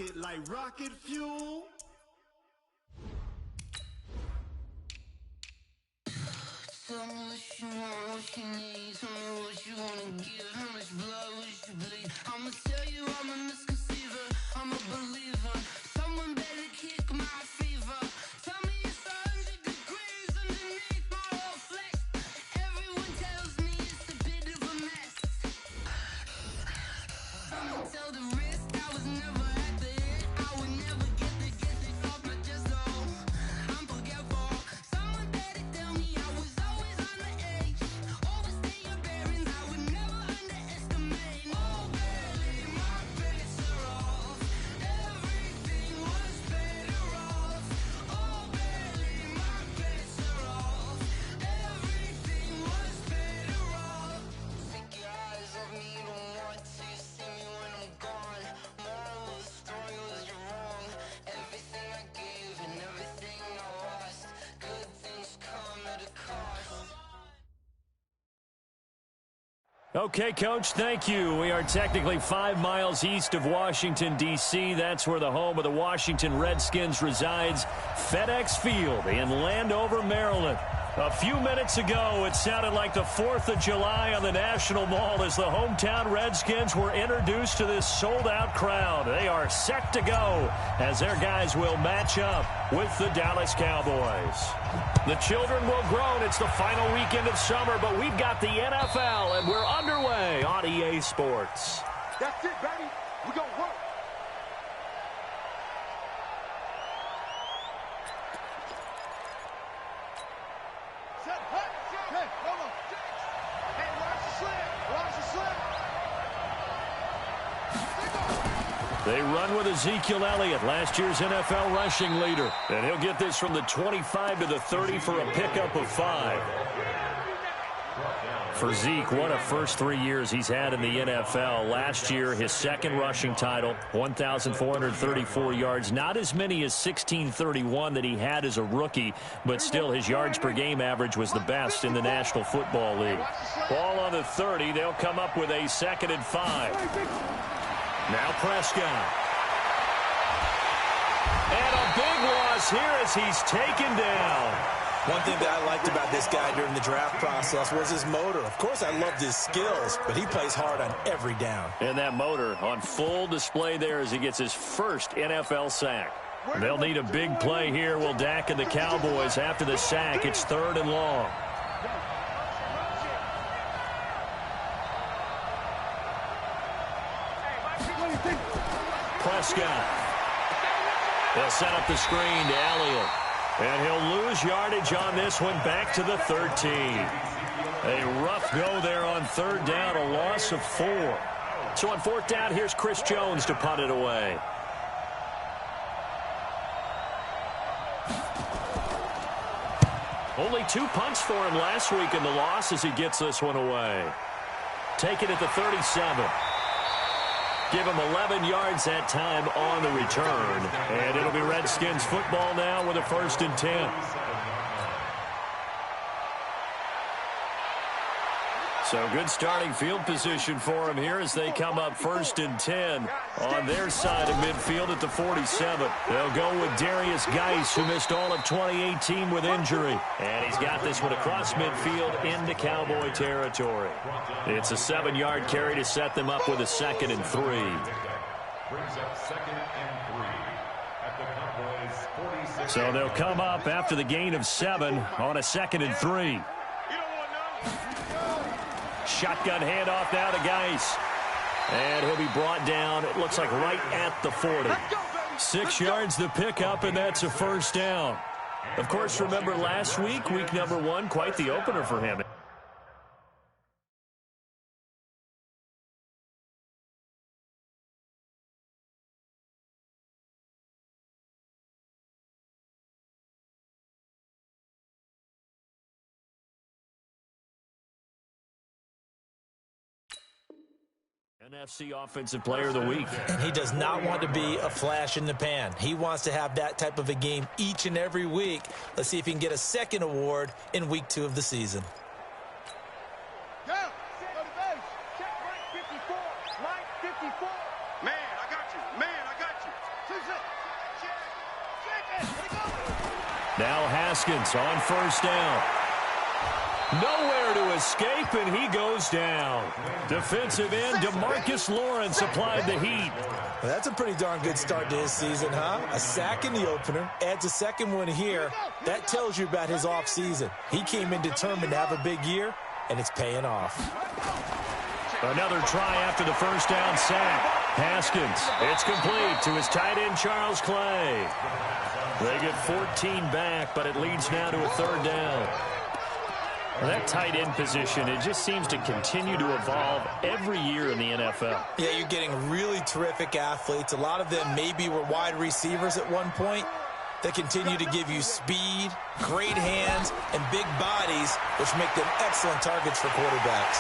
it like rocket fuel. Tell me what you want, what you need. Tell me what you wanna give. How much blood would you bleed? I'ma tell you I'm a misconceiver. I'm a believer. Someone better kick my fever. Tell me it's 100 degrees underneath my whole flesh. Everyone tells me it's a bit of a mess. Someone tell the risk I was never at the hit. I would never get it off my chest. Oh, I'm forgetful. Someone better tell me I was always on the edge. Overstay your bearings, I would never underestimate. Oh, barely my bets are off. Everything was better off. Oh, barely my bets are off. Everything was better off. Take your eyes off me, you don't want to see me when I'm gone. Moral of the story was you're wrong. Everything I gave and everything I lost. Good things come at a cost. Okay, Coach, thank you. We are technically 5 miles east of Washington, D.C. That's where the home of the Washington Redskins resides, FedEx Field in Landover, Maryland. A few minutes ago, it sounded like the 4th of July on the National Mall as the hometown Redskins were introduced to this sold-out crowd. They are set to go as their guys will match up with the Dallas Cowboys. The children will groan. It's the final weekend of summer, but we've got the NFL, and we're underway on EA Sports. That's it, baby. We're going to work. They run with Ezekiel Elliott, last year's NFL rushing leader. And he'll get this from the 25 to the 30 for a pickup of 5. For Zeke, what a first 3 years he's had in the NFL. Last year, his second rushing title, 1,434 yards. Not as many as 1,631 that he had as a rookie, but still his yards per game average was the best in the National Football League. Ball on the 30. They'll come up with a 2nd and 5. Now Prescott. And a big loss here as he's taken down. One thing that I liked about this guy during the draft process was his motor. Of course, I loved his skills, but he plays hard on every down. And that motor on full display there as he gets his first NFL sack. They'll need a big play here. Will Dak and the Cowboys after the sack. It's 3rd and long. Prescott. They'll set up the screen to Elliott. And he'll lose yardage on this one back to the 13. A rough go there on 3rd down, a loss of 4. So on 4th down, here's Chris Jones to punt it away. Only 2 punts for him last week in the loss as he gets this one away. Take it at the 37. Give him 11 yards that time on the return. And it'll be Redskins football now with a 1st and 10. So good starting field position for him here as they come up 1st and 10 on their side of midfield at the 47. They'll go with Darius Geis, who missed all of 2018 with injury. And he's got this one across midfield into Cowboy territory. It's a 7-yard carry to set them up with a 2nd and 3. Brings up 2nd and 3 at the Cowboys 46. So they'll come up after the gain of 7 on a 2nd and 3. Shotgun handoff now to Geis. And he'll be brought down, it looks like right at the 40. 6 yards the pickup, and that's a 1st down. Of course, remember last week, week number 1, quite the opener for him. NFC Offensive Player of the Week. And he does not want to be a flash in the pan. He wants to have that type of a game each and every week. Let's see if he can get a 2nd award in week 2 of the season. Go! Go to base! Check right 54! Right 54! Man, I got you! Man, I got you! Now Haskins on first down. Nowhere to escape, and he goes down. Defensive end DeMarcus Lawrence applied the heat. Well, that's a pretty darn good start to his season, huh? A sack in the opener, adds a second one here. That tells you about his offseason. He came in determined to have a big year, and it's paying off. Another try after the first down sack. Haskins, it's complete to his tight end, Charles Clay. They get 14 back, but it leads now to a third down. Well, that tight end position, it just seems to continue to evolve every year in the NFL. Yeah, you're getting really terrific athletes. A lot of them maybe were wide receivers at one point. They continue to give you speed, great hands, and big bodies, which make them excellent targets for quarterbacks.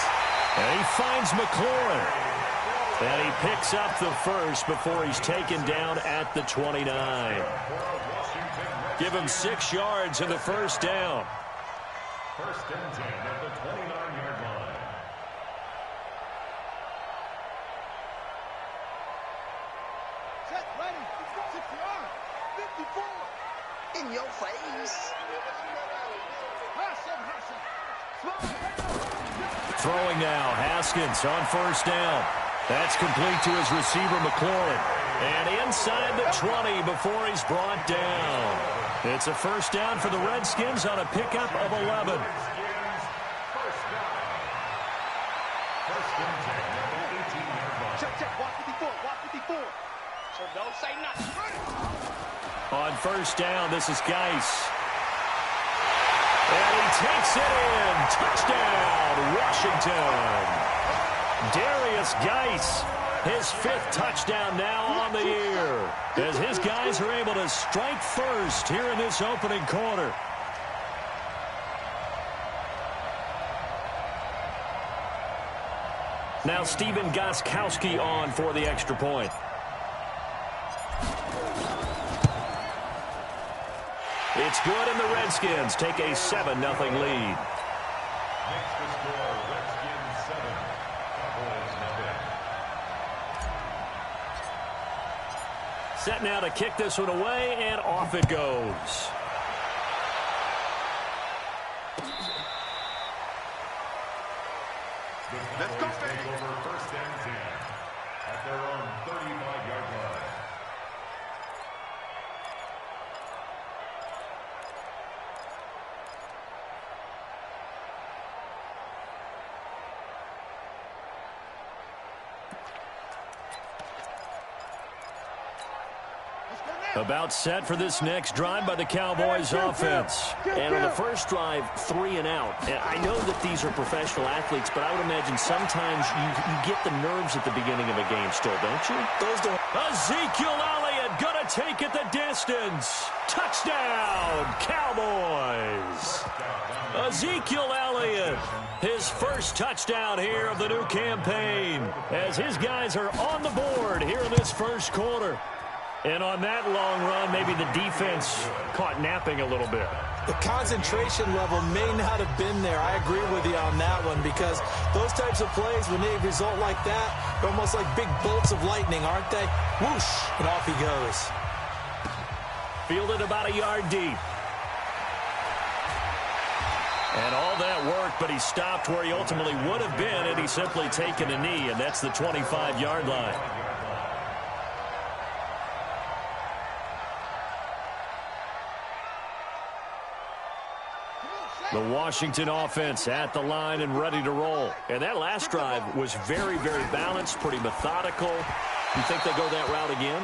And he finds McLaurin. And he picks up the first before he's taken down at the 29. Give him 6 yards in the first down. First and 10 at the 29-yard line. Set, ready. 60 yards. 54. In your face. Throwing now, Haskins on first down. That's complete to his receiver, McLaurin. And inside the 20 before he's brought down. It's a first down for the Redskins on a pickup of 11. Check. Watch 54. So don't say nothing. On first down, this is Geis. And he takes it in. Touchdown, Washington. Darius Geis, his 5th touchdown now on the year, as his guys are able to strike first here in this opening quarter. Now Stephen Gostkowski on for the extra point. It's good, and the Redskins take a 7-0 lead. Next to score, Redskins 7, Cowboys 0. Set now to kick this one away, and off it goes. Let's go, baby. Over first and 10 at their own 35-yard line. About set for this next drive by the Cowboys offense. And on the first drive, 3 and out. And I know that these are professional athletes, but I would imagine sometimes you get the nerves at the beginning of a game still, don't you? Those don't. Ezekiel Elliott gonna take it the distance. Touchdown, Cowboys. Ezekiel Elliott, his first touchdown here of the new campaign, as his guys are on the board here in this first quarter. And on that long run, maybe the defense caught napping a little bit. The concentration level may not have been there. I agree with you on that one, because those types of plays, when they result like that, they're almost like big bolts of lightning, aren't they? Whoosh, and off he goes. Fielded about a yard deep. And all that work, but he stopped where he ultimately would have been had he simply taken a knee, and that's the 25-yard line. The Washington offense at the line and ready to roll. And that last drive was very, very balanced, pretty methodical. You think they go that route again?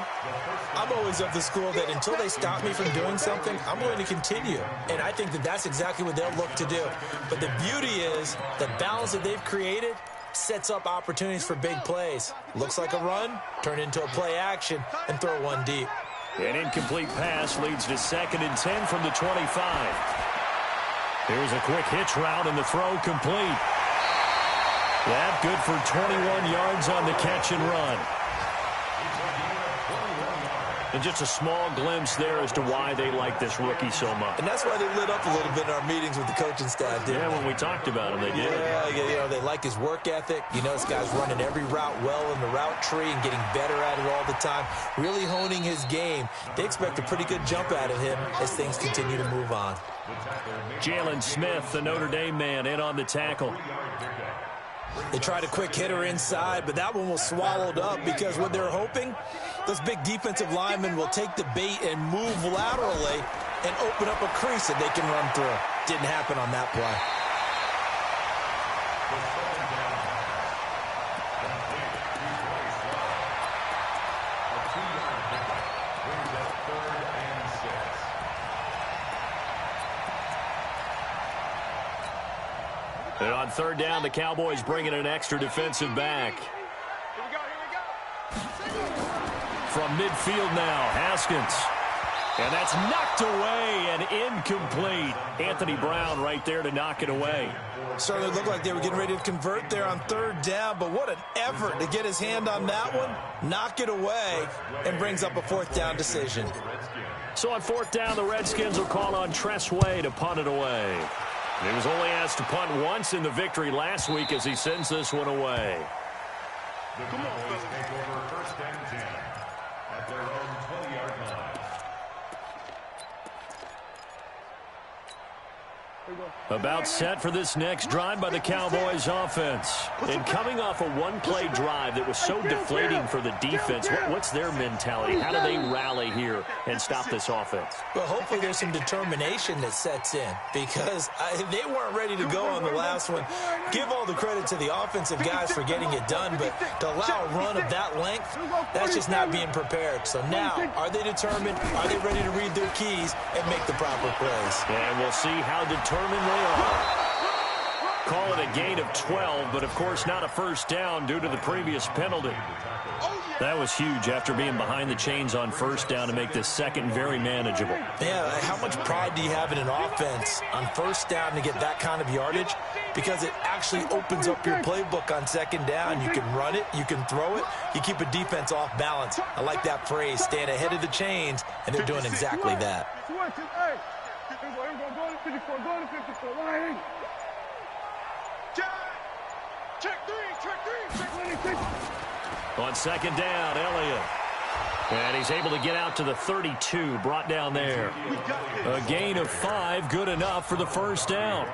I'm always of the school that until they stop me from doing something, I'm going to continue. And I think that that's exactly what they'll look to do. But the beauty is the balance that they've created sets up opportunities for big plays. Looks like a run, turn into a play action, and throw one deep. An incomplete pass leads to 2nd and 10 from the 25. Here's a quick hitch route, and the throw complete. That good for 21 yards on the catch and run. And just a small glimpse there as to why they like this rookie so much. And that's why they lit up a little bit in our meetings with the coaching staff, didn't Yeah, they? when we talked about him, they did. Yeah, they like his work ethic. This guy's running every route well in the route tree and getting better at it all the time, really honing his game. They expect a pretty good jump out of him as things continue to move on. Jalen Smith, the Notre Dame man, in on the tackle. They tried a quick hitter inside, but that one was swallowed up because what they're hoping, those big defensive linemen will take the bait and move laterally and open up a crease that they can run through. Didn't happen on that play. And on third down, the Cowboys bringing an extra defensive back. Here we go. From midfield now, Haskins. And that's knocked away and incomplete. Anthony Brown right there to knock it away. Certainly looked like they were getting ready to convert there on third down, but what an effort to get his hand on that one, knock it away, and brings up a fourth down decision. So on fourth down, the Redskins will call on Tress Way to punt it away. He was only asked to punt once in the victory last week as he sends this one away. The Cowboys take over first and 10 at their own 20-yard line. About set for this next drive by the Cowboys offense. And coming off a one-play drive that was so deflating for the defense, what's their mentality? How do they rally here and stop this offense? Well, hopefully there's some determination that sets in because they weren't ready to go on the last one. Give all the credit to the offensive guys for getting it done, but to allow a run of that length, that's just not being prepared. So now, are they determined? Are they ready to read their keys and make the proper plays? And we'll see how determined they are. Call it a gain of 12, but of course not a first down due to the previous penalty. That was huge after being behind the chains on first down to make this second very manageable. Yeah, how much pride do you have in an offense on first down to get that kind of yardage? Because it actually opens up your playbook on second down. You can run it, you can throw it, you keep a defense off balance. I like that phrase, staying ahead of the chains, and they're doing exactly that. On second down, Elliott. And he's able to get out to the 32, brought down there. A gain of 5, good enough for the first down.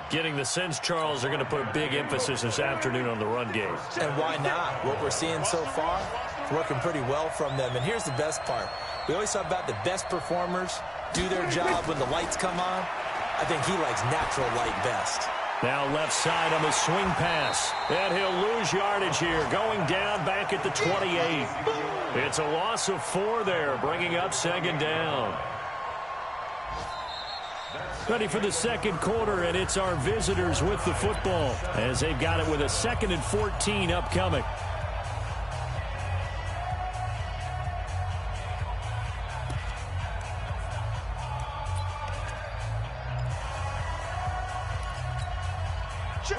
Getting the sense, Charles, they're going to put a big emphasis this afternoon on the run game. And why not? What we're seeing so far, it's working pretty well from them. And here's the best part. We always talk about the best performers do their job when the lights come on. I think he likes natural light best. Now left side on the swing pass. And he'll lose yardage here, going down back at the 28. It's a loss of 4 there, bringing up second down. Ready for the second quarter, and it's our visitors with the football as they've got it with a 2nd and 14 upcoming.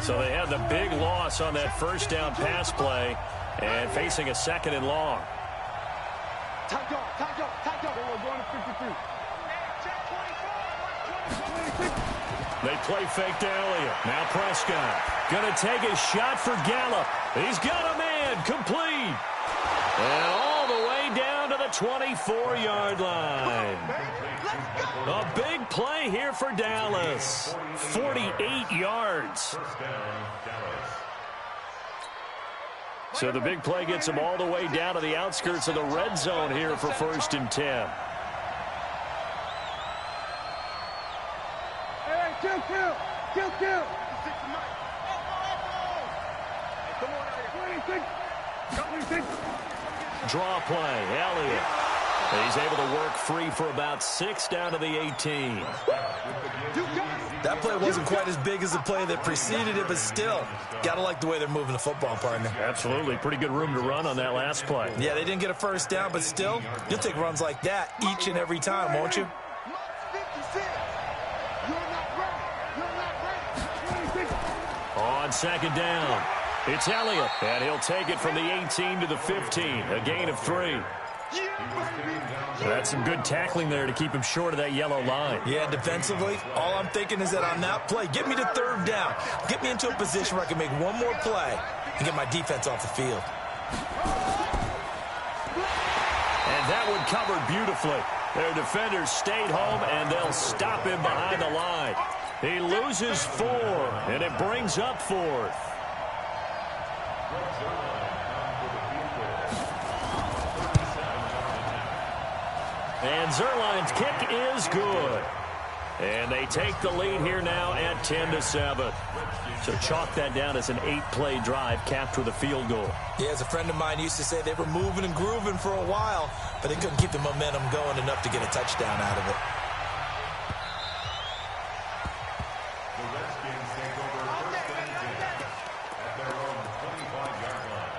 So they had the big loss on that first down pass play and facing a 2nd and long. Top dog. We're going to 53. They play fake to Elliott. Now Prescott going to take a shot for Gallup. He's got a man complete. And all the way down to the 24-yard line. A big play here for Dallas. 48 yards. So the big play gets them all the way down to the outskirts of the red zone here for 1st and 10. Kill. Draw play, Elliott. He's able to work free for about 6 down to the 18. That play wasn't quite as big as the play that preceded it, but still, got to like the way they're moving the football, partner. Absolutely. Pretty good room to run on that last play. Yeah, they didn't get a first down, but still, you'll take runs like that each and every time, won't you? On second down, it's Elliott, and he'll take it from the 18 to the 15, a gain of 3. That's some good tackling there to keep him short of that yellow line. Yeah, defensively, all I'm thinking is that on that play, get me to third down. Get me into a position where I can make one more play and get my defense off the field. And that one covered beautifully. Their defenders stayed home, and they'll stop him behind the line. He loses 4, and it brings up 4th. And Zerline's kick is good. And they take the lead here now at 10-7. So chalk that down as an 8-play drive capped with a field goal. Yeah, as a friend of mine used to say, they were moving and grooving for a while, but they couldn't keep the momentum going enough to get a touchdown out of it. The Redskins take over first and 10 at their own 25-yard line.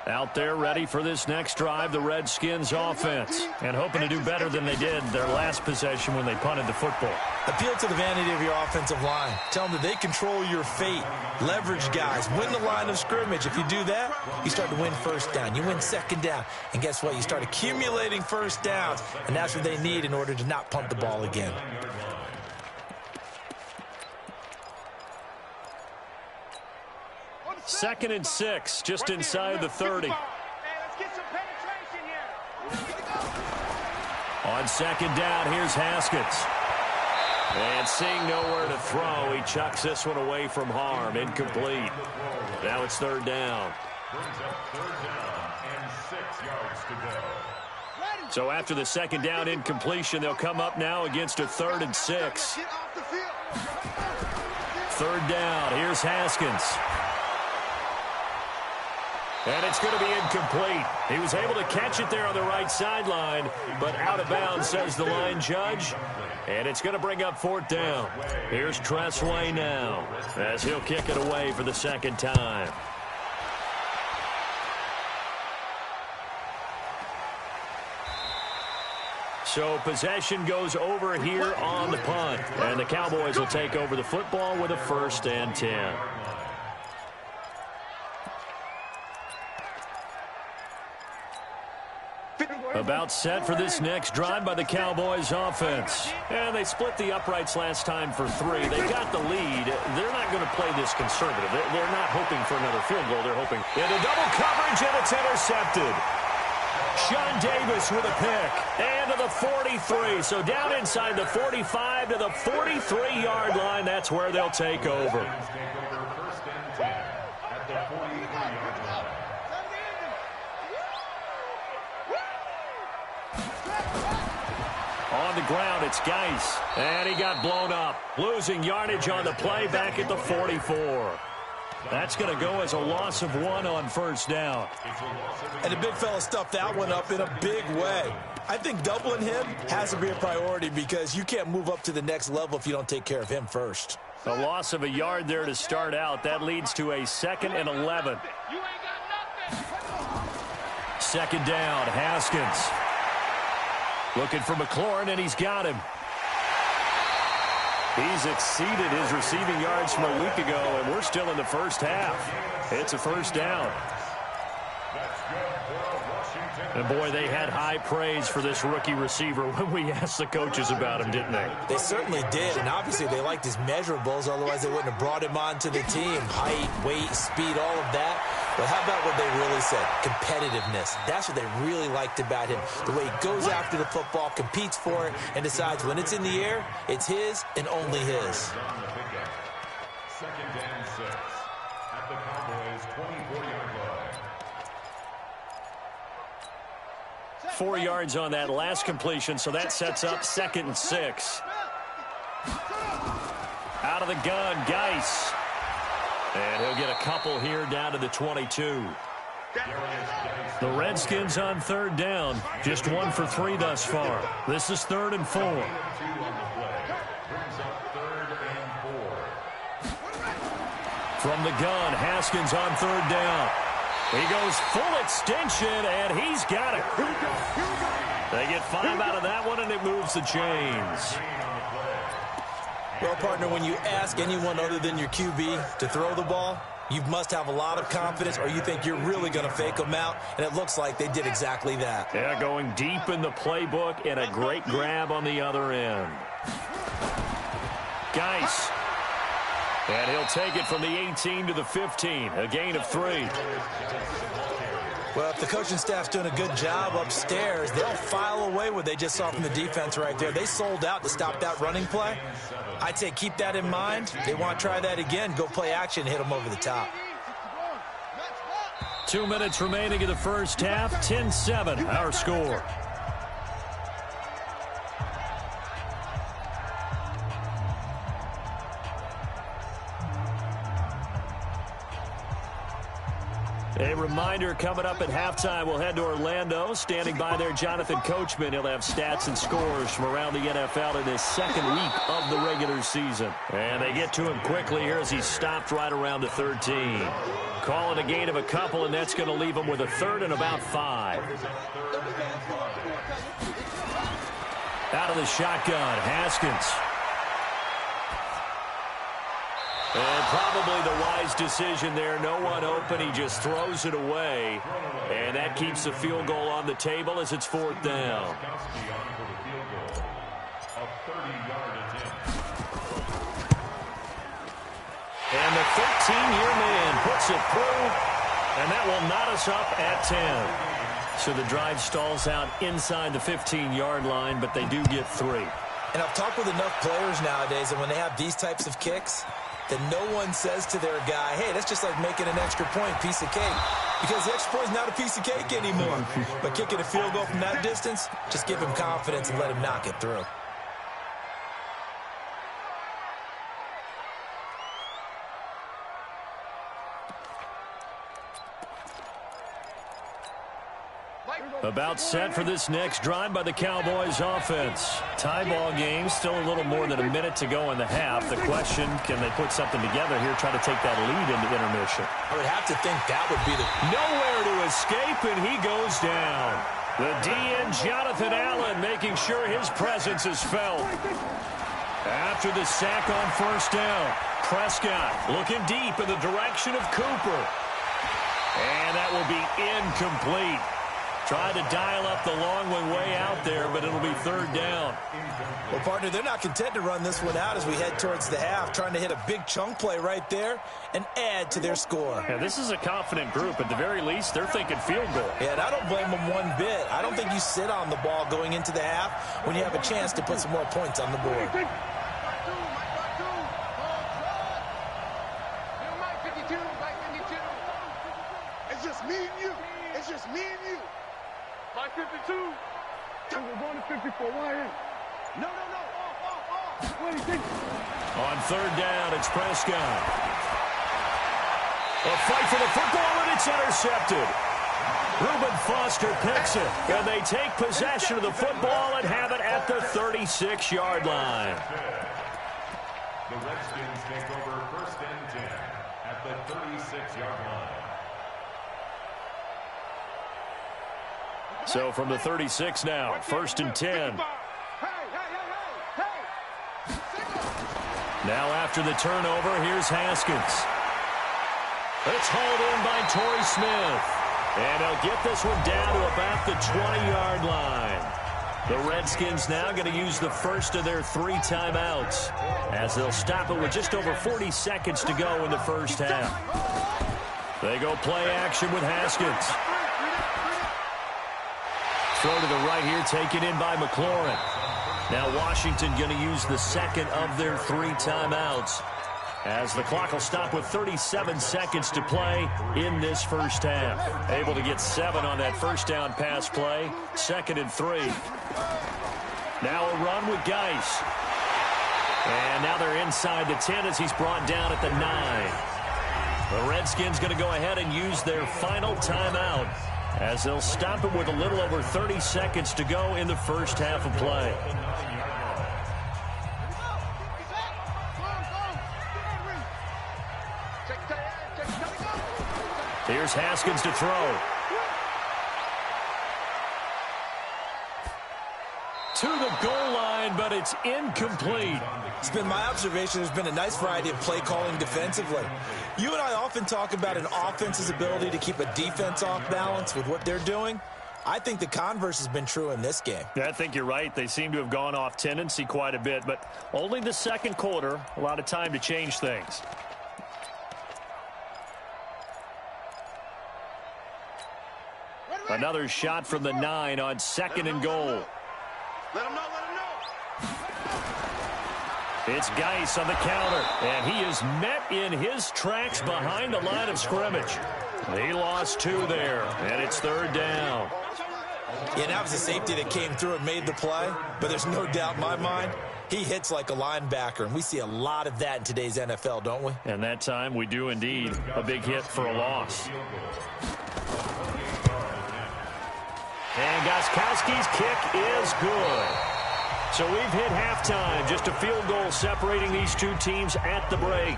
Out there ready for this next drive, the Redskins offense. And hoping to do better than they did their last possession when they punted the football. Appeal to the vanity of your offensive line. Tell them that they control your fate. Leverage guys. Win the line of scrimmage. If you do that, you start to win first down. You win second down. And guess what? You start accumulating first downs. And that's what they need in order to not punt the ball again. Second and 6, just inside the 30. Let's get some penetration here. On second down, here's Haskins. And seeing nowhere to throw, he chucks this one away from harm. Incomplete. Now it's third down. Brings up third down and 6 yards to go. So after the second down incompletion, they'll come up now against a 3rd and 6. Third down, here's Haskins. And it's going to be incomplete. He was able to catch it there on the right sideline, but out of bounds, says the line judge. And it's going to bring up 4th down. Here's Tressway now, as he'll kick it away for the second time. So possession goes over here on the punt. And the Cowboys will take over the football with a 1st and 10. About set for this next drive by the Cowboys offense. And they split the uprights last time for 3. They got the lead. They're not going to play this conservative. They're not hoping for another field goal. They're hoping into double coverage, and it's intercepted. Sean Davis with a pick. And to the 43. So down inside the 45 to the 43-yard line. That's where they'll take over. First and 10 at the 43-yard line. On the ground, it's Geis. And he got blown up. Losing yardage on the play back at the 44. That's going to go as a loss of 1 on 1st down. And the big fella stuffed that one up in a big way. I think doubling him has to be a priority because you can't move up to the next level if you don't take care of him first. A loss of a yard there to start out. That leads to a 2nd and 11. Second down, Haskins. Looking for McLaurin, and he's got him. He's exceeded his receiving yards from a week ago, and we're still in the first half. It's a 1st down. And, boy, they had high praise for this rookie receiver when we asked the coaches about him, didn't they? They certainly did, and obviously they liked his measurables. Otherwise, they wouldn't have brought him onto the team. Height, weight, speed, all of that. But how about what they really said? Competitiveness. That's what they really liked about him. The way he goes after the football, competes for it, and decides when it's in the air, it's his and only his. Second and 6 at the Cowboys' 24-yard line. 4 yards on that last completion, so that sets up 2nd and 6. Out of the gun, Geis. And he'll get a couple here down to the 22. The Redskins on 3rd down. Just 1 for 3 thus far. This is 3rd and 4. From the gun, Haskins on 3rd down. He goes full extension, and he's got it. They get 5 out of that one, and it moves the chains. Well, partner, when you ask anyone other than your QB to throw the ball, you must have a lot of confidence or you think you're really going to fake them out, and it looks like they did exactly that. Yeah, going deep in the playbook and a great grab on the other end. Geis. And he'll take it from the 18 to the 15, a gain of 3. Well, if the coaching staff's doing a good job upstairs, they'll file away what they just saw from the defense right there. They sold out to stop that running play. I'd say keep that in mind. They want to try that again. Go play action, hit them over the top. 2 minutes remaining in the first half. 10-7, our score. A reminder, coming up at halftime, we'll head to Orlando. Standing by there, Jonathan Coachman. He'll have stats and scores from around the NFL in his second week of the regular season. And they get to him quickly here as he's stopped right around the 13. Calling a gain of a couple, and that's going to leave him with a third and about 5. Out of the shotgun, Haskins. And probably the wise decision there. No one open. He just throws it away. And that keeps the field goal on the table as it's 4th down. And the 13-year man puts it through. And that will knot us up at 10. So the drive stalls out inside the 15-yard line, but they do get 3. And I've talked with enough players nowadays, and when they have these types of kicks, that no one says to their guy, hey, that's just like making an extra point, piece of cake. Because the extra point is not a piece of cake anymore. But kicking a field goal from that distance, just give him confidence and let him knock it through. About set for this next drive by the Cowboys offense. Tie ball game, still a little more than a minute to go in the half. The question, can they put something together here, try to take that lead into intermission? I would have to think that would be the... Nowhere to escape, and he goes down. The DN, Jonathan Allen, making sure his presence is felt. After the sack on first down, Prescott looking deep in the direction of Cooper. And that will be incomplete. Tried to dial up the long one way out there, but it'll be 3rd down. Well, partner, they're not content to run this one out as we head towards the half, trying to hit a big chunk play right there and add to their score. Yeah, this is a confident group. At the very least, they're thinking field goal. Yeah, and I don't blame them one bit. I don't think you sit on the ball going into the half when you have a chance to put some more points on the board. It's just me and you. It's just me and you. My 52. We're going to 54. Why in? No. What do you think? On 3rd down, it's Prescott. A fight for the football, and it's intercepted. Reuben Foster picks it, and they take possession of the football and have it at the 36-yard line. The Redskins take over 1st and 10 at the 36-yard line. So from the 36 now, 1st and 10. Now after the turnover, here's Haskins. It's hauled in by Torrey Smith. And they'll get this one down to about the 20-yard line. The Redskins now going to use the first of their 3 timeouts as they'll stop it with just over 40 seconds to go in the first half. They go play action with Haskins. Throw to the right here, taken in by McLaurin. Now Washington going to use the second of their 3 timeouts as the clock will stop with 37 seconds to play in this first half. Able to get 7 on that first down pass play. 2nd and 3. Now a run with Geis. And now they're inside the 10 as he's brought down at the 9. The Redskins going to go ahead and use their final timeout as they'll stop it with a little over 30 seconds to go in the first half of play. Here's Haskins to throw. To the goal line line, but it's incomplete. It's been my observation there's been a nice variety of play calling defensively. You and I often talk about an offense's ability to keep a defense off balance with what they're doing. I think the converse has been true in this game. Yeah, I think you're right. They seem to have gone off tendency quite a bit, but only the second quarter, a lot of time to change things. Another shot from the 9 on 2nd and goal. Let him know, let him know. It's Geis on the counter, and he is met in his tracks behind the line of scrimmage. He lost 2 there, and it's 3rd down. Yeah, that was a safety that came through and made the play, but there's no doubt in my mind, he hits like a linebacker, and we see a lot of that in today's NFL, don't we? And that time we do indeed. A big hit for a loss. And Gostkowski's kick is good. So we've hit halftime. Just a field goal separating these two teams at the break.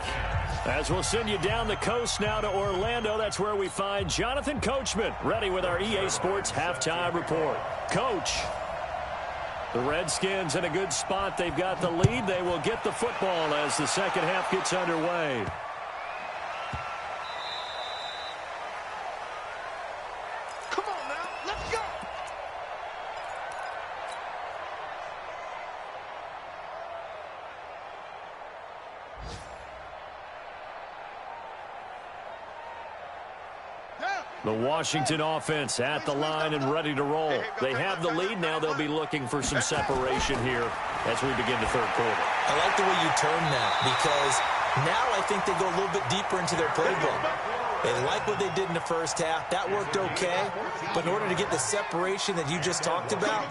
As we'll send you down the coast now to Orlando, that's where we find Jonathan Coachman, ready with our EA Sports Halftime Report. Coach, the Redskins in a good spot. They've got the lead. They will get the football as the second half gets underway. Come on now, let's go. The Washington offense at the line and ready to roll. They have the lead. Now they'll be looking for some separation here as we begin the third quarter. I like the way you turn that because now I think they go a little bit deeper into their playbook. They like what they did in the first half. That worked okay. But in order to get the separation that you just talked about,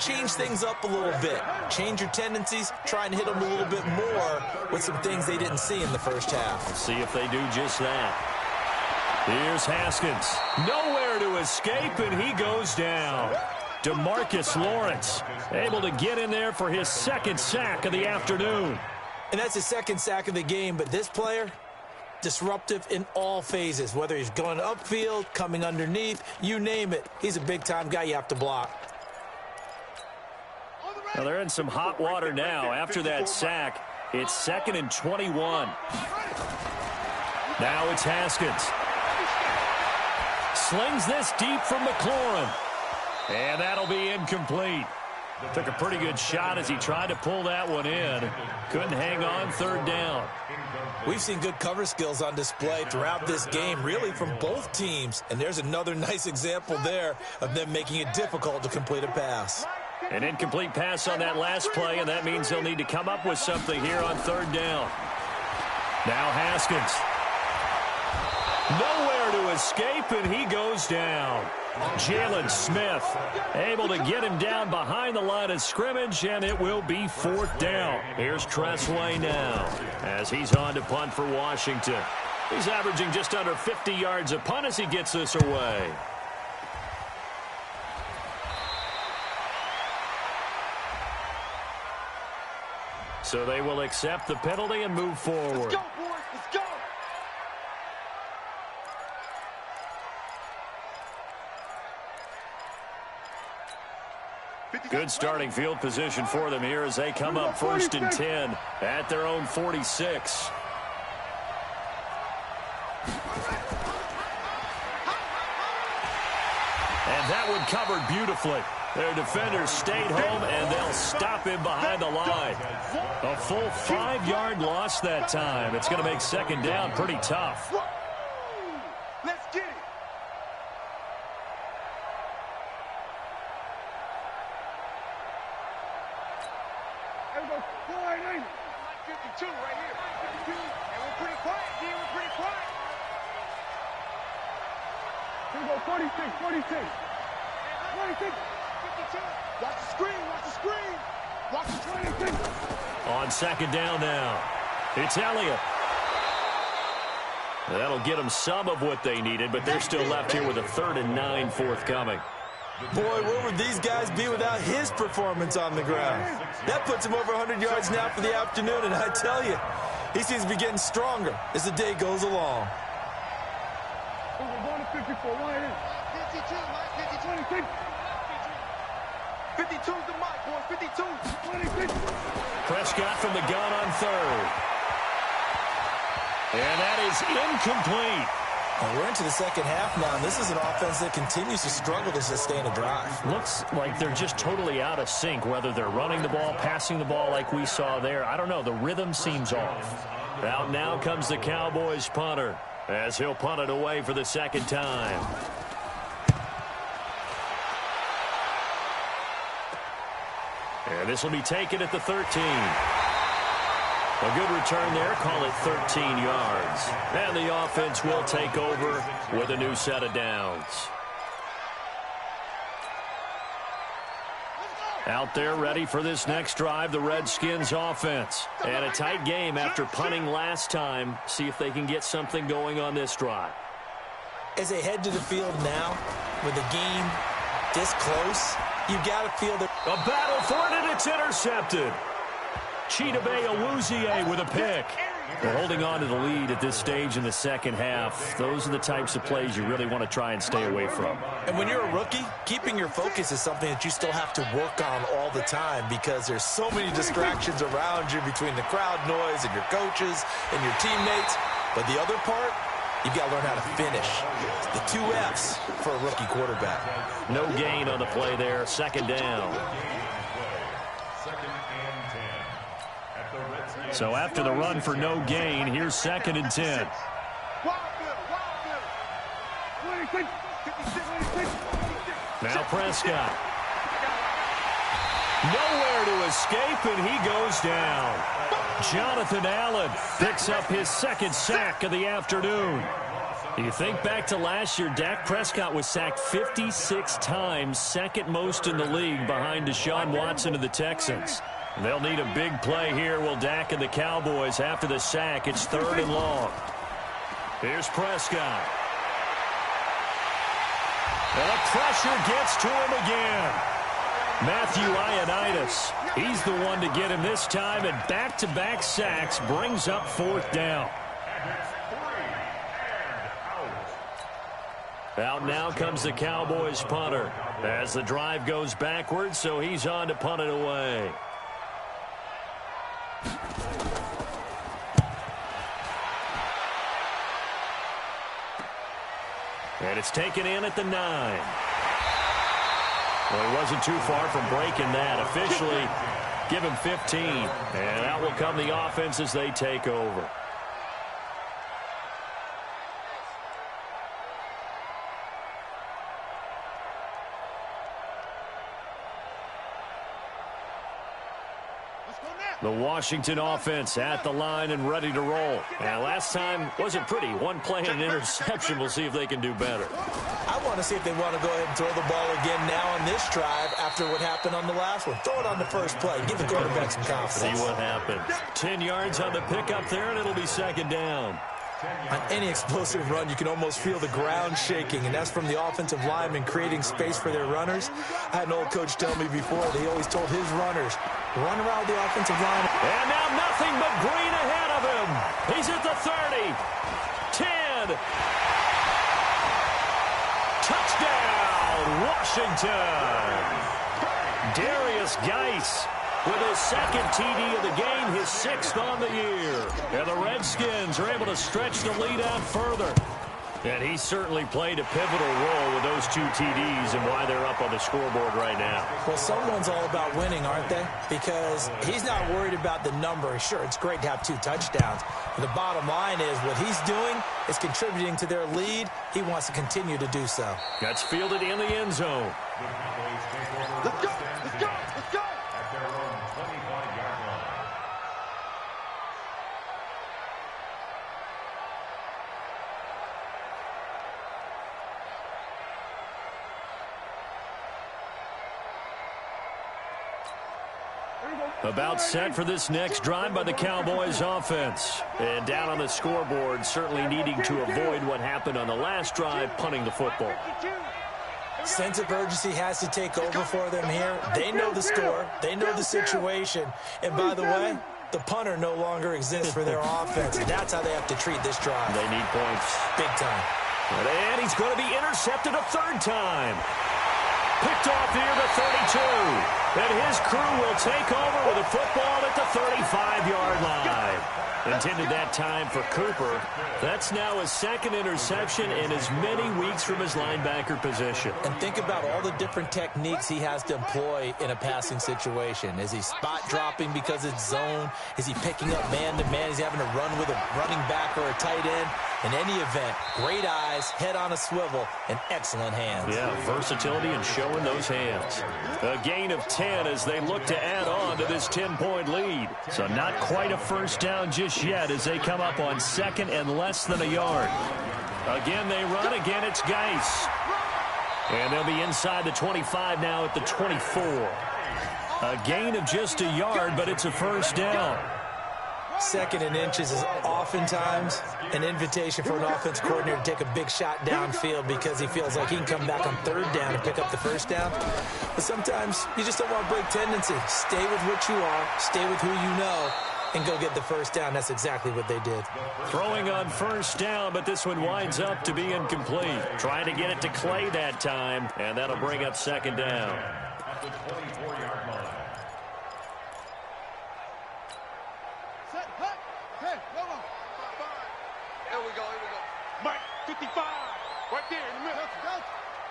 change things up a little bit. Change your tendencies. Try and hit them a little bit more with some things they didn't see in the first half. Let's see if they do just that. Here's Haskins. Nowhere to escape, and he goes down. DeMarcus Lawrence able to get in there for his second sack of the afternoon. And that's his second sack of the game, but this player, disruptive in all phases, whether he's going upfield, coming underneath, you name it. He's a big-time guy you have to block. Well, they're in some hot water now. After that sack, it's 2nd and 21. Now it's Haskins. Slings this deep from McLaurin. And that'll be incomplete. Took a pretty good shot as he tried to pull that one in. Couldn't hang on, 3rd down. We've seen good cover skills on display throughout this game, really from both teams. And there's another nice example there of them making it difficult to complete a pass. An incomplete pass on that last play, and that means they'll need to come up with something here on 3rd down. Now Haskins. Nowhere to escape, and he goes down. Jalen Smith able to get him down behind the line of scrimmage, and it will be 4th down. Here's Tressway now as he's on to punt for Washington. He's averaging just under 50 yards a punt as he gets this away. So they will accept the penalty and move forward. Let's go, boys, let's go. Good starting field position for them here as they come up 1st and 10 at their own 46. And that one covered beautifully. Their defenders stayed home, and they'll stop him behind the line. A full 5-yard loss that time. It's going to make 2nd down pretty tough. Let's get it. Quiet, ain't it? 52 right here. 52. And we're pretty quiet, D. We're pretty quiet. Here we go, 46, 46. 46. 52. Watch the screen. Watch the screen. Watch the screen. 26. On 2nd down now, it's Elliott. That'll get them some of what they needed, but they're still left here with a 3rd and 9 forthcoming. Boy, where would these guys be without his performance on the ground? That puts him over 100 yards now for the afternoon, and I tell you, he seems to be getting stronger as the day goes along. We're going to 54. Why in? 52, Mike. 52. 26. 52's the mic, boy. 52. 26. Prescott from the gun on third. And that is incomplete. And we're into the second half now, and this is an offense that continues to struggle to sustain a drive. Looks like they're just totally out of sync, whether they're running the ball, passing the ball like we saw there. I don't know. The rhythm seems off. Out now comes the Cowboys punter, as he'll punt it away for the second time. And this will be taken at the 13. A good return there. Call it 13 yards. And the offense will take over with a new set of downs. Out there ready for this next drive, the Redskins offense. And a tight game after punting last time. See if they can get something going on this drive. As they head to the field now, with the game this close, you've got to feel that. A battle for it, and it's intercepted. Chidobe Awuzie with a pick. They're holding on to the lead at this stage in the second half. Those are the types of plays you really want to try and stay away from. And when you're a rookie, keeping your focus is something that you still have to work on all the time because there's so many distractions around you between the crowd noise and your coaches and your teammates. But the other part, you've got to learn how to finish. The 2 F's for a rookie quarterback. No gain on the play there. Second down. So after the run for no gain, here's 2nd and 10. Now Prescott. Nowhere to escape, and he goes down. Jonathan Allen picks up his 2nd sack of the afternoon. You think back to last year, Dak Prescott was sacked 56 times, 2nd most in the league behind Deshaun Watson of the Texans. They'll need a big play here, will Dak and the Cowboys after the sack. It's 3rd and long. Here's Prescott. And the pressure gets to him again. Matthew Ioannidis, he's the one to get him this time, and back-to-back sacks brings up 4th down. Out now comes the Cowboys punter as the drive goes backwards, so he's on to punt it away. And it's taken in at the 9. Well, he wasn't too far from breaking that. Officially, give him 15. And out will come the offense as they take over. The Washington offense at the line and ready to roll. And last time wasn't pretty. 1 play and an interception. We'll see if they can do better. I want to see if they want to go ahead and throw the ball again now on this drive after what happened on the last one. Throw it on the first play. Give the quarterback some confidence. See what happens. 10 yards on the pickup there, and it'll be 2nd down. On any explosive run, you can almost feel the ground shaking, and that's from the offensive linemen creating space for their runners. I had an old coach tell me before that he always told his runners, run around the offensive line. And now nothing but green ahead of him. He's at the 30. 10. Touchdown, Washington. Darius Geis with his 2nd TD of the game, his 6th on the year. And the Redskins are able to stretch the lead out further. And he certainly played a pivotal role with those 2 TDs and why they're up on the scoreboard right now. Well, someone's all about winning, aren't they? Because he's not worried about the number. Sure, it's great to have 2 touchdowns. But the bottom line is what he's doing is contributing to their lead. He wants to continue to do so. That's fielded in the end zone. Let's go. Let's go. Let's go. At their own 25-yard line. About set for this next drive by the Cowboys offense. And down on the scoreboard, certainly needing to avoid what happened on the last drive, punting the football. Sense of urgency has to take over for them here. They know the score. They know the situation. And by the way, the punter no longer exists for their offense. And that's how they have to treat this drive. They need points. Big time. And he's going to be intercepted a 3rd time. picked off near the 32. And his crew will take over with a football at the 35-yard line. Intended that time for Cooper. That's now his second interception in as many weeks from his linebacker position. And think about all the different techniques he has to employ in a passing situation. Is he spot dropping because it's zone? Is he picking up man-to-man? Is he having to run with a running back or a tight end? In any event, great eyes, head on a swivel, and excellent hands. Yeah, versatility and showing those hands. A gain of 10 as they look to add on to this 10-point lead. So not quite a first down just yet as they come up on second and less than a yard. Again, they run. Again, it's Geis. And they'll be inside the 25 now at the 24. A gain of just a yard, but it's a first down. Second and inches is oftentimes an invitation for an offense coordinator to take a big shot downfield because he feels like he can come back on third down and pick up the first down. But sometimes you just don't want to break tendency. Stay with what you are, stay with who you know, and go get the first down. That's exactly what they did. Throwing on first down, but this one winds up to be incomplete. Trying to get it to Clay that time, and that'll bring up second down. At the 24-yard line. Set, hut. Hey, hold on. Here we go. Mike, 55. Right there in the middle.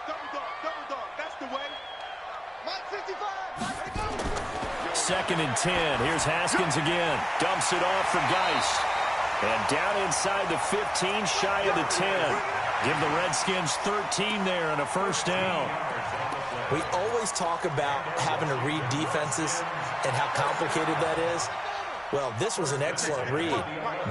Double dog. That's the way. Mike, 65. Mike, go. Second and 10. Here's Haskins again. Dumps it off for Geis. And down inside the 15, shy of the 10. Give the Redskins 13 there and a first down. We always talk about having to read defenses and how complicated that is. Well, this was an excellent read.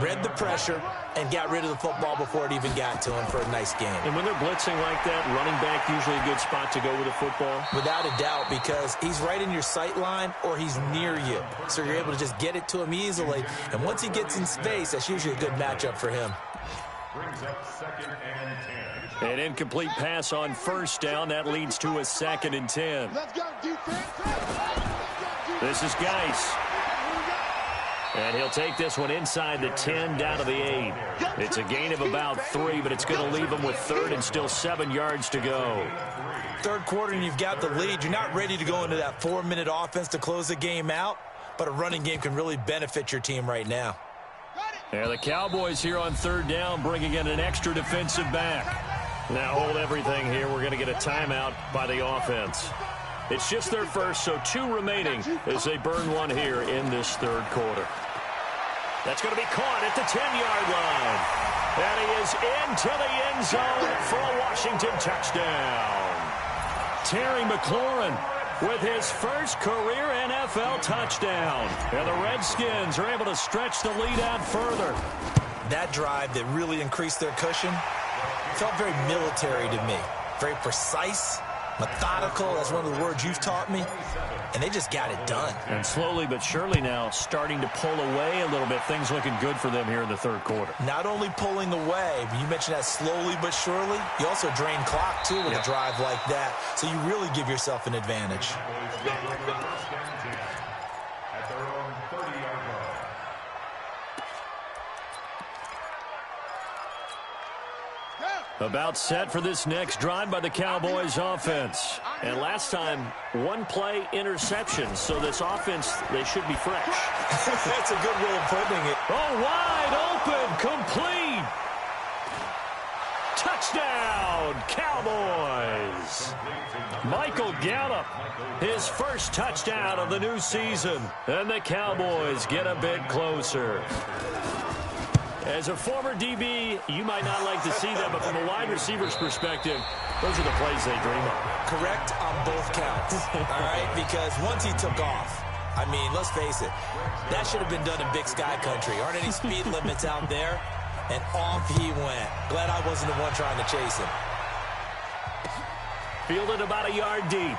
Read the pressure and got rid of the football before it even got to him for a nice game. And when they're blitzing like that, running back usually a good spot to go with the football? Without a doubt, because he's right in your sight line or he's near you. So you're able to just get it to him easily. And once he gets in space, that's usually a good matchup for him. Brings up second and 10. An incomplete pass on first down. That leads to a second and 10. Let's go, defense. This is Geis. And he'll take this one inside the 10 down to the 8. It's a gain of about 3, but it's going to leave him with third and still 7 yards to go. Third quarter and you've got the lead. You're not ready to go into that 4-minute offense to close the game out, but a running game can really benefit your team right now. And the Cowboys here on third down bringing in an extra defensive back. Now hold everything here. We're going to get a timeout by the offense. It's just their first, so 2 remaining as they burn one here in this third quarter. That's going to be caught at the 10-yard line. And he is into the end zone for a Washington touchdown. Terry McLaurin with his first career NFL touchdown. And the Redskins are able to stretch the lead out further. That drive that really increased their cushion felt very military to me. Very precise, methodical. That's one of the words you've taught me. And they just got it done. And slowly but surely now starting to pull away a little bit. Things looking good for them here in the third quarter. Not only pulling away, but you mentioned that slowly but surely. You also drain clock, too, with a drive like that. So you really give yourself an advantage. At their own 30-yard line. About set for this next drive by the Cowboys offense. And last time, 1 play interception. So this offense, they should be fresh. That's a good way of putting it. Oh, wide open, complete. Touchdown, Cowboys. Michael Gallup, his first touchdown of the new season. And the Cowboys get a bit closer. As a former DB, you might not like to see that, but from a wide receiver's perspective, those are the plays they dream of. Correct on both counts, all right? Because once he took off, I mean, let's face it, that should have been done in Big Sky Country. Aren't any speed limits out there? And off he went. Glad I wasn't the one trying to chase him. Fielded about a yard deep.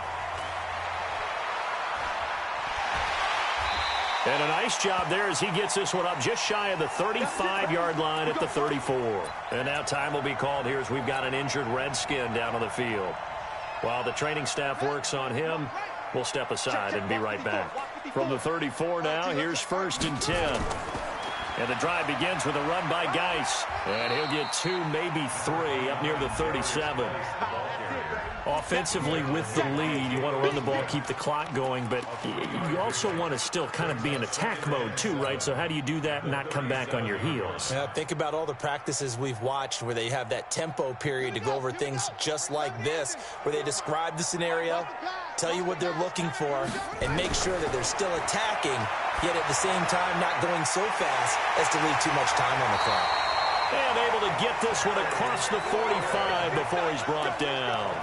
And a nice job there as he gets this one up just shy of the 35-yard line at the 34. And now time will be called here as we've got an injured Redskin down on the field. While the training staff works on him, we'll step aside and be right back. From the 34 now, here's 1st and 10. And the drive begins with a run by Geis. And he'll get 2, maybe 3 up near the 37. Offensively with the lead, you want to run the ball, keep the clock going, but you also want to still kind of be in attack mode too, right? So how do you do that and not come back on your heels? Yeah, think about all the practices we've watched where they have that tempo period to go over things just like this, where they describe the scenario, tell you what they're looking for, and make sure that they're still attacking, yet at the same time not going so fast as to leave too much time on the clock. And able to get this one across the 45 before he's brought down.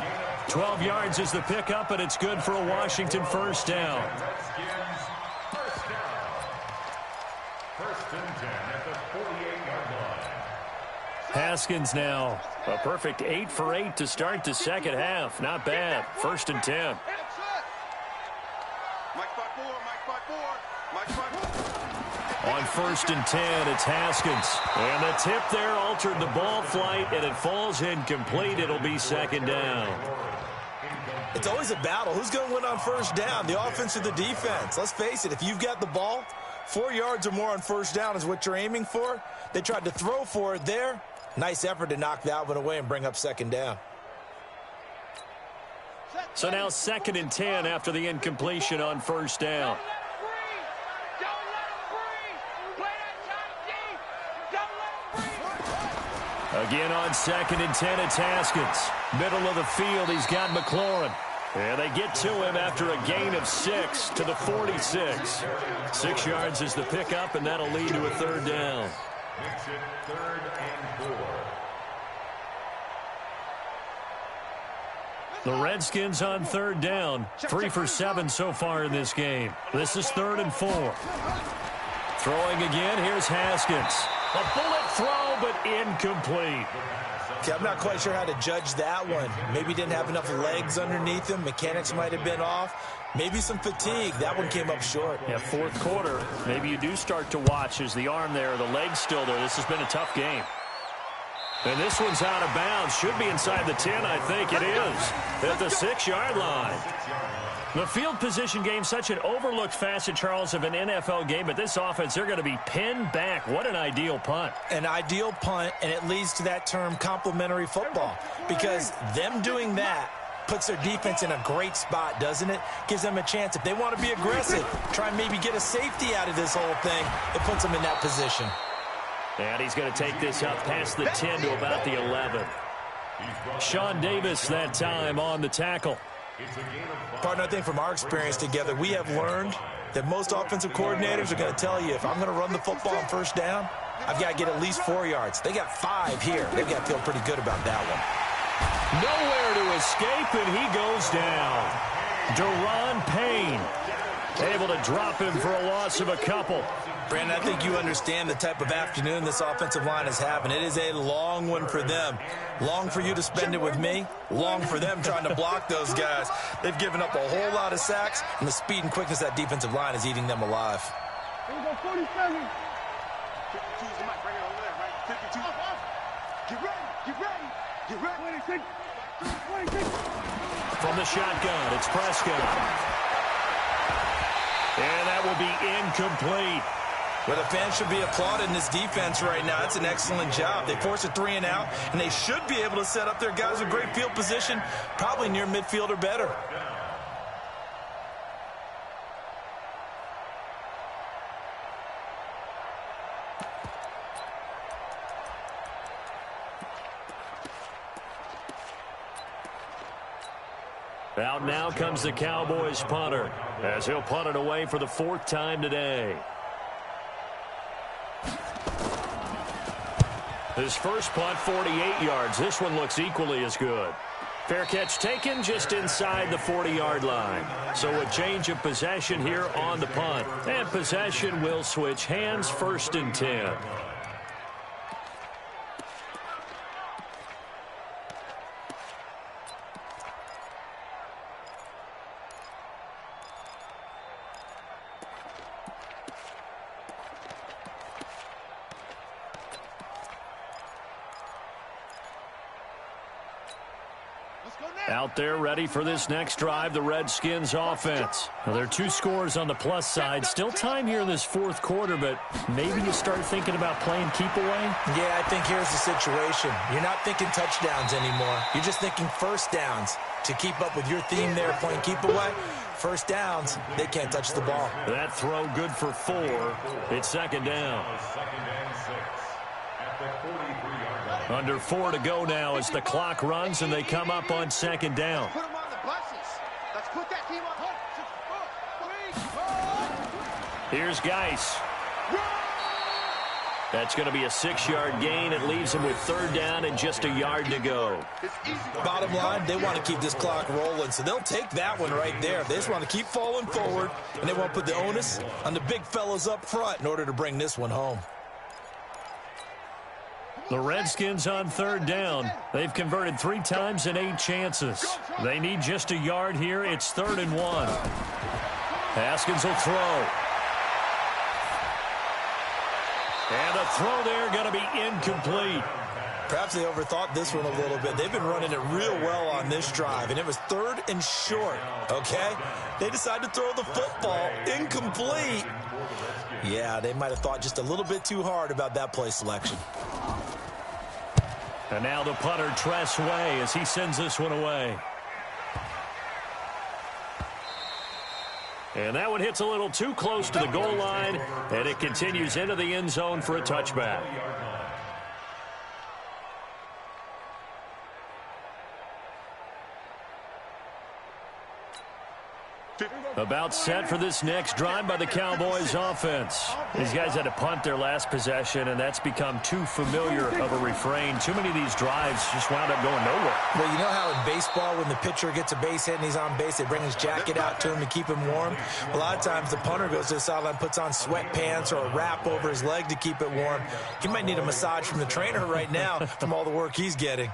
12 yards is the pickup, and it's good for a Washington first down. First and 10 at the 48-yard line. Haskins now. A perfect 8 for 8 to start the second half. Not bad. First and 10. On first and 10, it's Haskins. And the tip there altered the ball flight, and it falls incomplete. It'll be second down. It's always a battle. Who's going to win on first down, the offense or the defense? Let's face it, if you've got the ball, 4 yards or more on first down is what you're aiming for. They tried to throw for it there. Nice effort to knock that one away and bring up second down. So now second and 10 after the incompletion on first down. Again on second and 10, it's Haskins. Middle of the field, he's got McLaurin. And they get to him after a gain of 6 to the 46. 6 yards is the pickup, and that'll lead to a third down. Makes it 3rd and 4. The Redskins on third down. 3 for 7 so far in this game. This is 3rd and 4. Throwing again, here's Haskins. A bullet throw, but incomplete. Okay, I'm not quite sure how to judge that one. Maybe didn't have enough legs underneath him. Mechanics might have been off. Maybe some fatigue. That one came up short. Yeah, fourth quarter, maybe you do start to watch as the arm there, the leg's still there. This has been a tough game. And this one's out of bounds. Should be inside the 10, I think it is. At the 6-yard line. The field position game, such an overlooked facet, Charles, of an NFL game, but this offense, they're going to be pinned back. What an ideal punt. An ideal punt, and it leads to that term complementary football, because them doing that puts their defense in a great spot, doesn't it? Gives them a chance. If they want to be aggressive, try and maybe get a safety out of this whole thing, it puts them in that position. And he's going to take this up past the 10 to about the 11. Sean Davis that time on the tackle. Partner, I think from our experience together, we have learned that most offensive coordinators are going to tell you, if I'm going to run the football on first down, I've got to get at least 4 yards. They got 5 here. They've got to feel pretty good about that one. Nowhere to escape, and he goes down. Deron Payne able to drop him for a loss of a couple. Brandon, I think you understand the type of afternoon this offensive line is having. It is a long one for them. Long for you to spend it with me. Long for them trying to block those guys. They've given up a whole lot of sacks, and the speed and quickness of that defensive line is eating them alive. Here we go, 47. 52 is the mic right here over there, right? 52. Get ready, get ready, get ready. 26. 26. From the shotgun, it's Prescott. And that will be incomplete. Well, the fans should be applauding this defense right now. It's an excellent job. They forced a 3 and out, and they should be able to set up their guys with great field position, probably near midfield or better. Out now comes the Cowboys punter, as he'll punt it away for the 4th time today. His first punt, 48 yards. This one looks equally as good. Fair catch taken just inside the 40-yard line. So a change of possession here on the punt. And possession will switch hands, 1st and 10. Out there ready for this next drive, the Redskins offense. Now, there are 2 scores on the plus side. Still time here in this fourth quarter, but maybe you start thinking about playing keep away? Yeah, I think here's the situation. You're not thinking touchdowns anymore. You're just thinking first downs. To keep up with your theme there, playing keep away, first downs, they can't touch the ball. That throw good for 4. It's second down. Second and 6 at the 43-yard line. Under 4 to go now as the clock runs and they come up on second down. Put them on the buses. Let's put that team on. Here's Geis. That's going to be a 6-yard gain. It leaves him with third down and just a yard to go. Bottom line, they want to keep this clock rolling, so they'll take that one right there. They just want to keep falling forward, and they want to put the onus on the big fellas up front in order to bring this one home. The Redskins on third down. They've converted 3 times in 8 chances. They need just a yard here. It's 3rd and 1. Haskins will throw. And the throw there going to be incomplete. Perhaps they overthought this one a little bit. They've been running it real well on this drive, and it was 3rd and short, okay? They decided to throw the football incomplete. Yeah, they might have thought just a little bit too hard about that play selection. And now the punter, Tress Way, as he sends this one away. And that one hits a little too close to the goal line, and it continues into the end zone for a touchback. About set for this next drive by the Cowboys offense. These guys had to punt their last possession, and that's become too familiar of a refrain. Too many of these drives just wound up going nowhere. Well, you know how in baseball when the pitcher gets a base hit and he's on base, they bring his jacket out to him to keep him warm? A lot of times the punter goes to the sideline, puts on sweatpants or a wrap over his leg to keep it warm. He might need a massage from the trainer right now from all the work he's getting.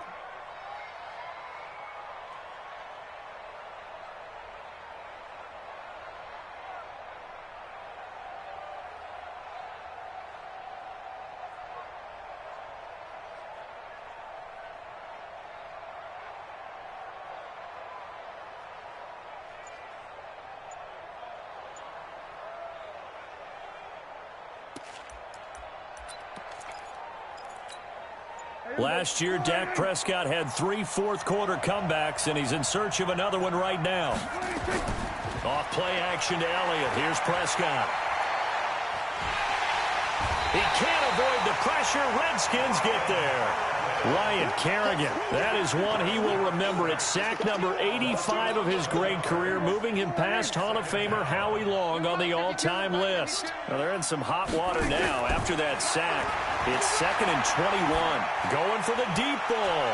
Last year, Dak Prescott had 3 fourth-quarter comebacks, and he's in search of another one right now. Off play action to Elliott. Here's Prescott. He can't avoid the pressure. Redskins get there. Ryan Kerrigan, that is one he will remember. It's sack number 85 of his great career, moving him past Hall of Famer Howie Long on the all-time list. Now, they're in some hot water now after that sack. It's 2nd and 21. Going for the deep ball.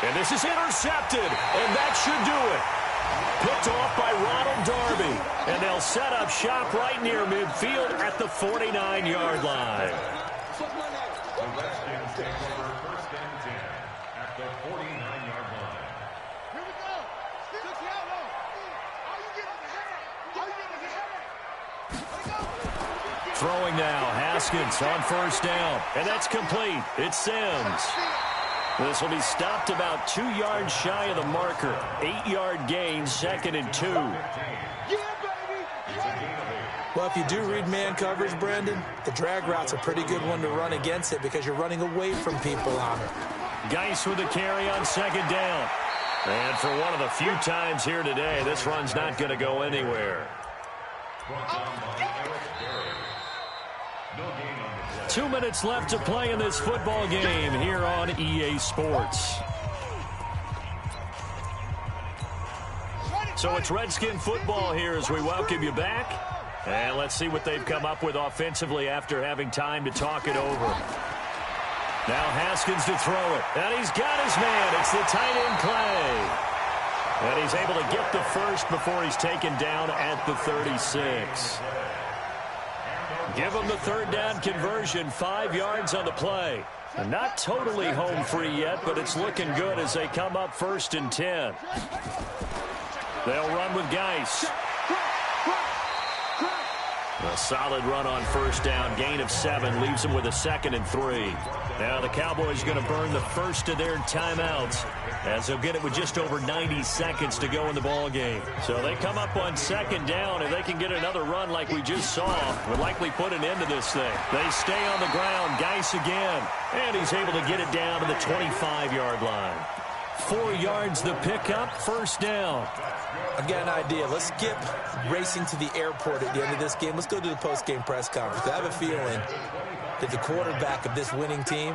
And this is intercepted, and that should do it. Picked off by Ronald Darby. And they'll set up shop right near midfield at the 49-yard line. The Redskins take over 1st and 10 at the 49-yard line. Here we go. Stick it out low. All you get is a head. All you get is a head. Let it go. Throwing now, Haskins on 1st down. And that's complete. It's Sims. This will be stopped about 2 yards shy of the marker. 8-yard gain, 2nd and 2. Well, if you do read man coverage, Brandon, the drag route's a pretty good one to run against it because you're running away from people on it. Geis with the carry on 2nd down. And for one of the few times here today, this run's not going to go anywhere. 2 minutes left to play in this football game here on EA Sports. So it's Redskin football here as we welcome you back. And let's see what they've come up with offensively after having time to talk it over. Now Haskins to throw it. And he's got his man. It's the tight end Clay. And he's able to get the first before he's taken down at the 36. Give him the 3rd down conversion, 5 yards on the play. And not totally home free yet, but it's looking good as they come up 1st and 10. They'll run with Geis. A solid run on first down. Gain of 7 leaves them with a 2nd and 3. Now the Cowboys going to burn the first of their timeouts as they'll get it with just over 90 seconds to go in the ball game. So they come up on 2nd down. If they can get another run like we just saw, would likely put an end to this thing. They stay on the ground. Geis again. And he's able to get it down to the 25-yard line. 4 yards the pickup. First down. I've got an idea. Let's skip racing to the airport at the end of this game. Let's go to the post-game press conference. I have a feeling that the quarterback of this winning team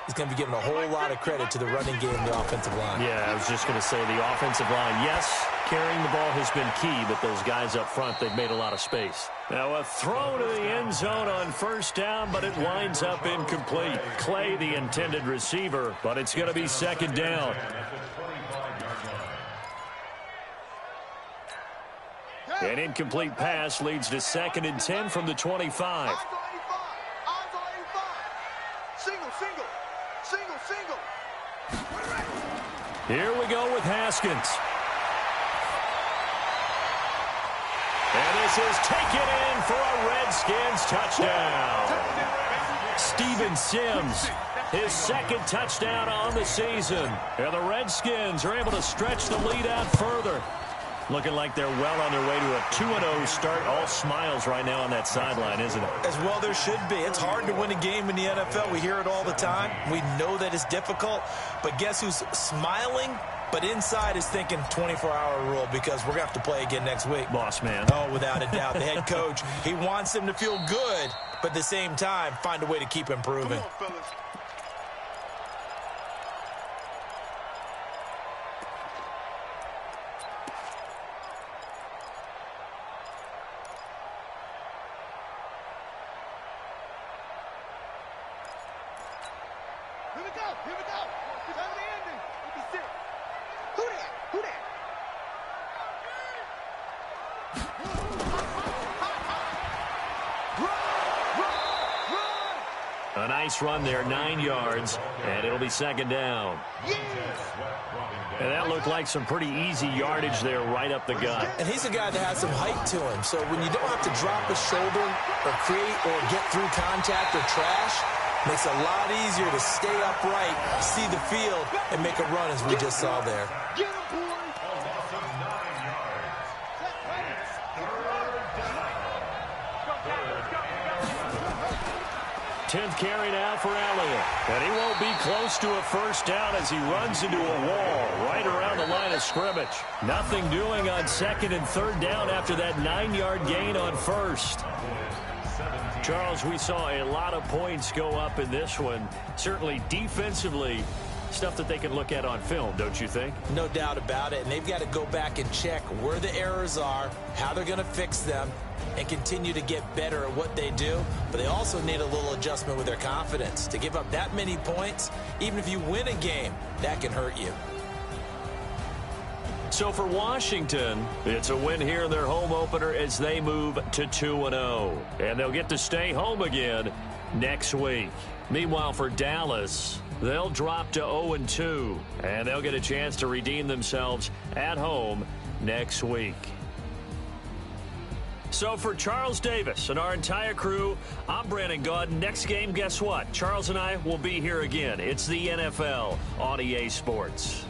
is going to be giving a whole lot of credit to the running game and the offensive line. Yeah, I was just going to say the offensive line. Yes, carrying the ball has been key, but those guys up front, they've made a lot of space. Now a throw to the end zone on first down, but it winds up incomplete. Clay, the intended receiver, but it's going to be 2nd down. An incomplete pass leads to 2nd and 10 from the 25. Eyes on 85. Eyes on 85. Single, single. Single, single. Here we go with Haskins. And this is taken in for a Redskins touchdown. Steven Sims, his 2nd touchdown on the season. And the Redskins are able to stretch the lead out further. Looking like they're well on their way to a 2-0 start. All smiles right now on that sideline, isn't it? As well there should be. It's hard to win a game in the NFL. We hear it all the time. We know that it's difficult. But guess who's smiling? But inside is thinking 24-hour rule because we're going to have to play again next week. Boss man. Oh, without a doubt. The head coach, he wants them to feel good, but at the same time, find a way to keep improving. Come on, fellas. Here we go. Here we go. Time of the ending. This is it. Who that? Who that? A nice run there, 9 yards, and it'll be 2nd down. And that looked like some pretty easy yardage there right up the gut. And he's a guy that has some height to him, so when you don't have to drop a shoulder or create or get through contact or trash, makes it a lot easier to stay upright, see the field, and make a run as we just saw there. Get him, boy. 10th carry now for Elliott. And he won't be close to a first down as he runs into a wall right around the line of scrimmage. Nothing doing on 2nd and 3rd down after that 9-yard gain on first. Charles, we saw a lot of points go up in this one. Certainly defensively, stuff that they can look at on film, don't you think? No doubt about it. And they've got to go back and check where the errors are, how they're going to fix them, and continue to get better at what they do. But they also need a little adjustment with their confidence. To give up that many points, even if you win a game, that can hurt you. So for Washington, it's a win here in their home opener as they move to 2-0. And they'll get to stay home again next week. Meanwhile, for Dallas, they'll drop to 0-2. And they'll get a chance to redeem themselves at home next week. So for Charles Davis and our entire crew, I'm Brandon Gaudin. Next game, guess what? Charles and I will be here again. It's the NFL on EA Sports.